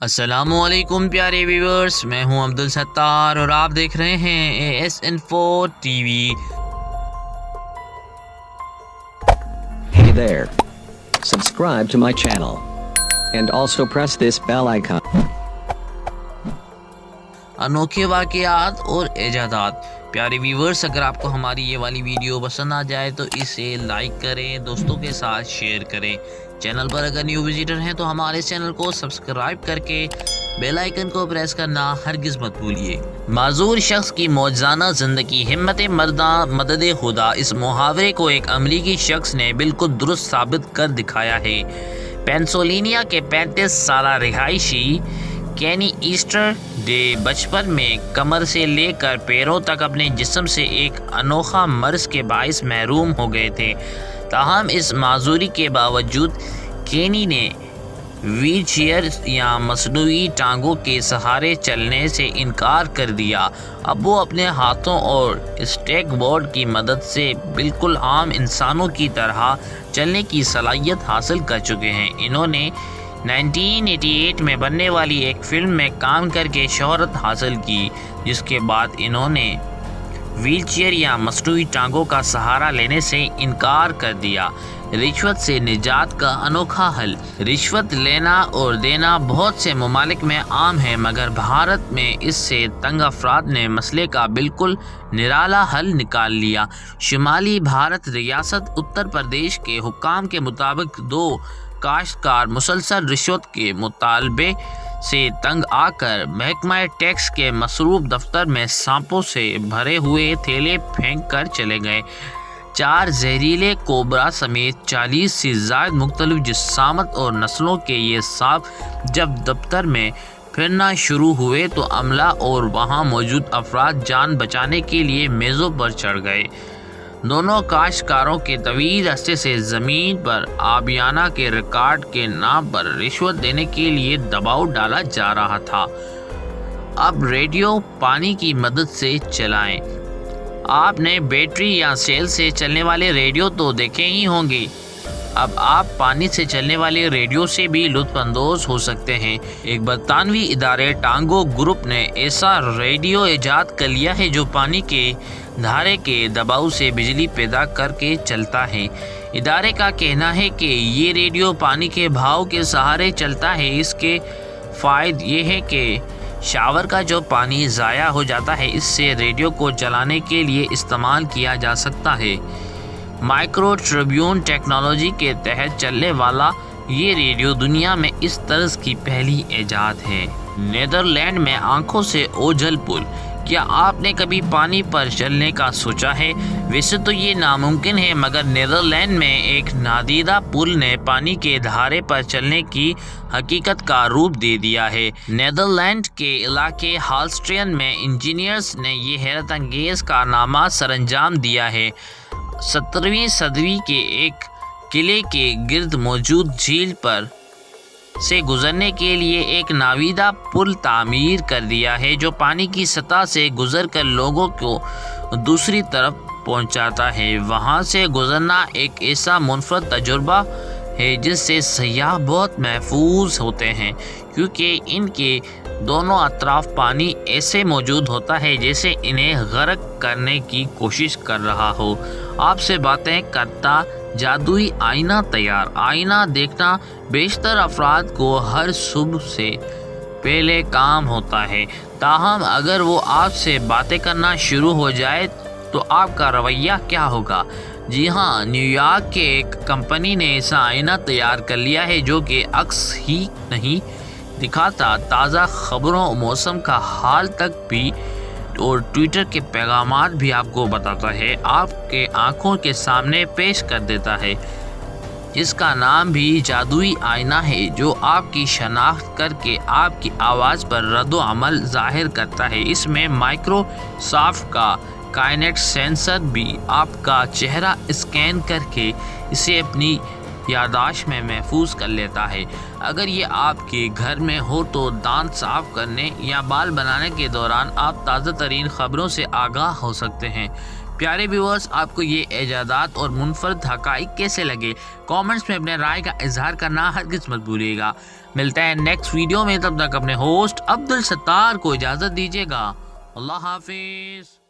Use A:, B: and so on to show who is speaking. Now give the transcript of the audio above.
A: السلام علیکم پیارے ویورز، میں ہوں عبدالستار اور آپ دیکھ رہے ہیں AS-Info TV۔
B: Hey there. Subscribe to my channel. And also press this bell icon.
A: انوکھے واقعات اور ایجادات۔ پیارے ویورز، اگر آپ کو ہماری یہ والی ویڈیو پسند آ جائے تو اسے لائک کریں، دوستوں کے ساتھ شیئر کریں۔ چینل پر اگر نیو وزیٹر ہیں تو ہمارے چینل کو سبسکرائب کر کے بیل آئیکن کو پریس کرنا ہرگز مت بھولیے۔ معذور شخص کی موجزانہ زندگی، ہمت مرداں مدد خدا، اس محاورے کو ایک امریکی شخص نے بالکل درست ثابت کر دکھایا ہے۔ پینسلوینیا کے 35 سالہ رہائشی کینی ایسٹر ڈے بچپن میں کمر سے لے کر پیروں تک اپنے جسم سے ایک انوکھا مرض کے باعث محروم ہو گئے تھے۔ تاہم اس معذوری کے باوجود کینی نے ویل چیئر یا مصنوعی ٹانگوں کے سہارے چلنے سے انکار کر دیا۔ اب وہ اپنے ہاتھوں اور اسٹیک بورڈ کی مدد سے بالکل عام انسانوں کی طرح چلنے کی صلاحیت حاصل کر چکے ہیں۔ انہوں نے 1988 میں بننے والی ایک فلم میں کام کر کے شہرت حاصل کی، جس کے بعد انہوں نے ویل چیئر یا مصنوعی ٹانگوں کا سہارا لینے سے انکار کر دیا۔ رشوت سے نجات کا انوکھا حل۔ رشوت لینا اور دینا بہت سے ممالک میں عام ہے، مگر بھارت میں اس سے تنگ افراد نے مسئلے کا بالکل نرالا حل نکال لیا۔ شمالی بھارت ریاست اتر پردیش کے حکام کے مطابق 2 کاشتکار مسلسل رشوت کے مطالبے سے تنگ آ کر محکمہ ٹیکس کے مصروف دفتر میں سانپوں سے بھرے ہوئے تھیلے پھینک کر چلے گئے۔ 4 زہریلے کوبرا سمیت 40 سے زائد مختلف جسامت اور نسلوں کے یہ سانپ جب دفتر میں پھرنا شروع ہوئے تو عملہ اور وہاں موجود افراد جان بچانے کے لیے میزوں پر چڑھ گئے۔ دونوں کاشتکاروں کے طویل عرصے سے زمین پر آبیانہ کے ریکارڈ کے نام پر رشوت دینے کے لیے دباؤ ڈالا جا رہا تھا۔ اب ریڈیو پانی کی مدد سے چلائیں۔ آپ نے بیٹری یا سیل سے چلنے والے ریڈیو تو دیکھے ہی ہوں گے، اب آپ پانی سے چلنے والے ریڈیو سے بھی لطف اندوز ہو سکتے ہیں۔ ایک برطانوی ادارے ٹانگو گروپ نے ایسا ریڈیو ایجاد کر لیا ہے جو پانی کے دھارے کے دباؤ سے بجلی پیدا کر کے چلتا ہے۔ ادارے کا کہنا ہے کہ یہ ریڈیو پانی کے بہاؤ کے سہارے چلتا ہے۔ اس کے فوائد یہ ہے کہ شاور کا جو پانی ضائع ہو جاتا ہے، اس سے ریڈیو کو چلانے کے لیے استعمال کیا جا سکتا ہے۔ مائکرو ٹربیون ٹیکنالوجی کے تحت چلنے والا یہ ریڈیو دنیا میں اس طرز کی پہلی ایجاد ہے۔ نیدرلینڈ میں آنکھوں سے اوجھل پل۔ کیا آپ نے کبھی پانی پر چلنے کا سوچا ہے؟ ویسے تو یہ ناممکن ہے، مگر نیدرلینڈ میں ایک نادیدہ پل نے پانی کے دھارے پر چلنے کی حقیقت کا روپ دے دیا ہے۔ نیدرلینڈ کے علاقے ہالسٹرین میں انجینئرز نے یہ حیرت انگیز کارنامہ سر انجام دیا ہے۔ 17ویں صدی کے ایک قلعے کے گرد موجود جھیل پر سے گزرنے کے لیے ایک ناویدہ پل تعمیر کر دیا ہے جو پانی کی سطح سے گزر کر لوگوں کو دوسری طرف پہنچاتا ہے۔ وہاں سے گزرنا ایک ایسا منفرد تجربہ ہے جس سے سیاح بہت محفوظ ہوتے ہیں، کیونکہ ان کے دونوں اطراف پانی ایسے موجود ہوتا ہے جیسے انہیں غرق کرنے کی کوشش کر رہا ہو۔ آپ سے باتیں کرتا جادوئی آئینہ تیار۔ آئینہ دیکھنا بیشتر افراد کو ہر صبح سے پہلے کام ہوتا ہے، تاہم اگر وہ آپ سے باتیں کرنا شروع ہو جائے تو آپ کا رویہ کیا ہوگا؟ جی ہاں، نیو یارک کے ایک کمپنی نے ایسا آئینہ تیار کر لیا ہے جو کہ عکس ہی نہیں دکھاتا، تازہ خبروں، موسم کا حال تک بھی اور ٹویٹر کے پیغامات بھی آپ کو بتاتا ہے، آپ کے آنکھوں کے سامنے پیش کر دیتا ہے۔ اس کا نام بھی جادوئی آئینہ ہے، جو آپ کی شناخت کر کے آپ کی آواز پر رد و عمل ظاہر کرتا ہے۔ اس میں مائکروسافٹ کا کائنیکٹ سینسر بھی آپ کا چہرہ اسکین کر کے اسے اپنی یادداشت میں محفوظ کر لیتا ہے۔ اگر یہ آپ کے گھر میں ہو تو دانت صاف کرنے یا بال بنانے کے دوران آپ تازہ ترین خبروں سے آگاہ ہو سکتے ہیں۔ پیارے ویورز، آپ کو یہ ایجادات اور منفرد حقائق کیسے لگے؟ کامنٹس میں اپنے رائے کا اظہار کرنا ہرگز مت بھولیے گا۔ ملتا ہے نیکسٹ ویڈیو میں، تب تک اپنے ہوسٹ عبدالستار کو اجازت دیجیے گا۔ اللہ حافظ۔